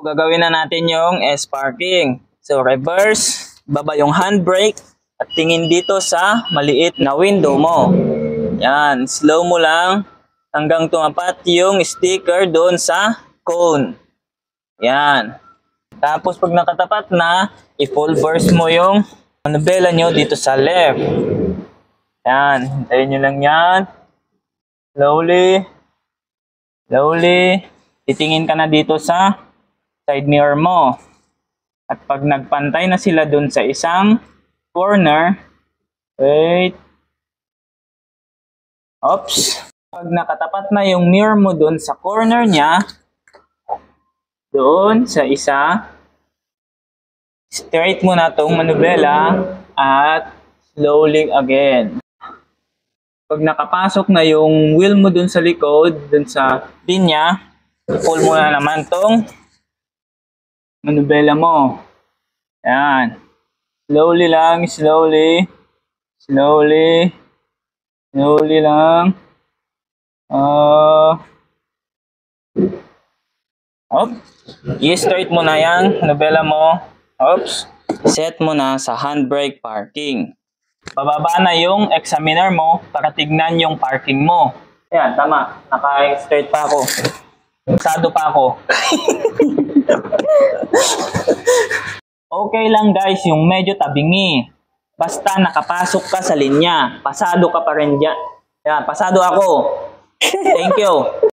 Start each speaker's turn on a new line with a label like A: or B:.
A: Gagawin na natin yung S-parking. So, reverse, baba yung handbrake, at tingin dito sa maliit na window mo. Yan, slow mo lang hanggang tumapat yung sticker doon sa cone. Yan. Tapos pag nakatapat na, i-full force mo yung manubela nyo dito sa left. Yan, hintayin nyo lang yan. Slowly. Slowly. Titingin ka na dito sa side mirror mo. At pag nagpantay na sila dun sa isang corner, wait. Oops. Pag nakatapat na yung mirror mo dun sa corner niya, doon sa isa, straight mo na tong manubela at slowly again. Pag nakapasok na yung wheel mo dun sa likod, dun sa linya, pull mo na naman tong manubela mo. Yan. Slowly lang, slowly. Slowly. Slowly lang. I-straight mo na yan, manubela mo. Oops. Set mo na sa handbrake parking. Bababa na yung examiner mo para tignan yung parking mo. Ayan, tama. Naka-straight pa ako. Pasado pa ako. Okay lang guys, yung medyo tabingi. Basta nakapasok ka sa linya. Pasado ka pa rin dyan. Ayan, pasado ako. Thank you.